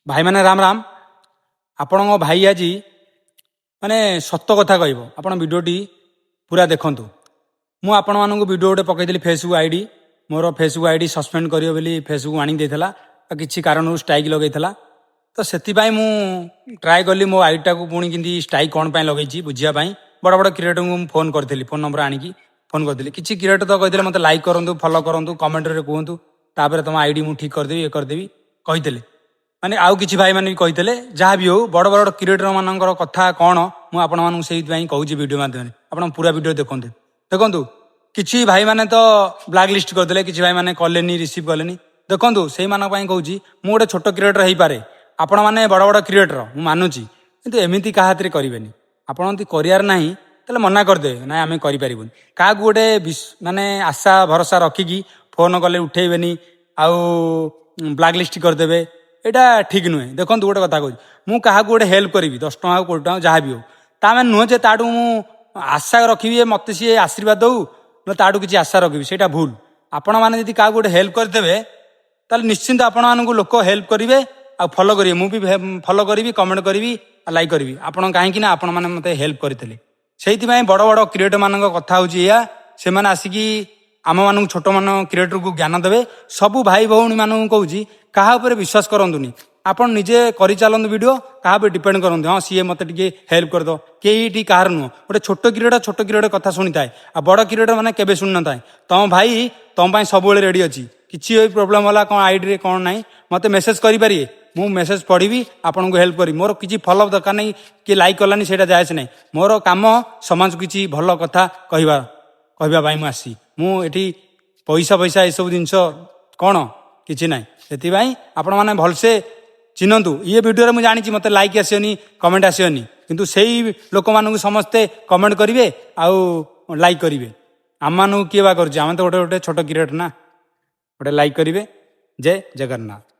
भाई मैंने राम राम आपण भाई आज माने सत कथा कहब आपण भिडटी पूरा देखूँ मु आपण मानक भिडियो गोटे पकईली फेसबुक आईडी मोर फेसबुक आईडी सस्पेंड करियो बोली फेसबुक आनी देला किसी कारण स्ट्राइक लगे तो से ट्राए कली मो आईडी टाक पुणी कि स्ट्राइक कौन लगे बुझापी बड़ बड़ क्रिएटर को फोन करी फोन नंबर आनिकी फोन करी किसी क्रिएटर तो कहते मतलब लाइक करूँ फॉलो करूँ कमेंट रे कहतु तापर तुम आईडी मुझे ठीक करदेवी ये करदेवी कही माने आउ किछि भाई माने भी कहितले जहाँ भी हो बड़ बड़ क्रिएटर मानकर कथा कौन मु आपण मानू से कहूँ वीडियो माध्यम आपण पूरा वीडियो देखते देखु किछि भाई माने तो ब्लैक लिस्ट करदे किछि भाई माने कलेनी रिसीव कलेनी देखु से कहूँ मु गोटे छोट क्रिएटर हो पारे आपण मैंने बड़ बड़ क्रिएटर मु मानुची किंतु एमती क्या हाथ में करेंगे आपड़ करार ना तेल मना करदे ना आम करें क्या गोटे माने आशा भरोसा रखिकी फोन कले उठेबेनी आउ ब्लैक लिस्ट करदे यहाँ ठीक नुहे देखो गोटे कथा कहूँ मुझे क्या गोटे हेल्प करी 10 टଙ୍କା 20 ଟଙ୍କା जहाँ भी हो तामें नुहे जे ताडू मु आशा रखी मत सी आशीर्वाद दऊ न ताडू किसी आशा रखी से भूल आपण मैंने यदि क्या गोटे हेल्प करदे ताल निश्चिंत आपण मानक लोक हेल्प करेंगे आ फॉलो करेंगे मुझे भी फॉलो करी कमेंट करी लाइक करी आपण कहीं आपण मैंने मत हेल्प करते से बड़ बड़ क्रिएटर मान कथा हूँ से मैंने आसिकी आम मान छोट मान क्रिएटर को ज्ञान देवे सबू भाई भौणी मानू कहूँ क्या विश्वास करूनी आपड़ निजे कर चलते वीडियो क्या डिपेंड करते हाँ सी मत हेल्प करद कई कहार नुह गोटे छोट क्रिएटर कथा शुणी थाए आ बड़ क्रिएटर मैंने केवे शुणी न थाए तुम भाई तुम सब रेडी अच्छी किसी प्रोब्लेम है कौन आईडी कौन ना मत मेसेज करें मु मेसेज पढ़ी आपन को हेल्प करी मोर किसी फॉलो दरकार नहीं कि लाइक कलानी से जायस नहीं मोर काम समाज को किसी भल कथा कहवाई मुझी मुझे पैसा पैसा ये सब जिनस कौन कि ना से आपण मैंने भलसे चिन्हतु ये वीडियो मुझे जानी मत लाइक आसनी कमेंट आसनी किंतु से लोक मानू समस्ते कमेंट करेंगे आउ लाइक करेंगे आम मानू किए बा कर गोटे गोटे छोट क्रिएटर ना गोटे लाइक करेंगे जय जगन्नाथ।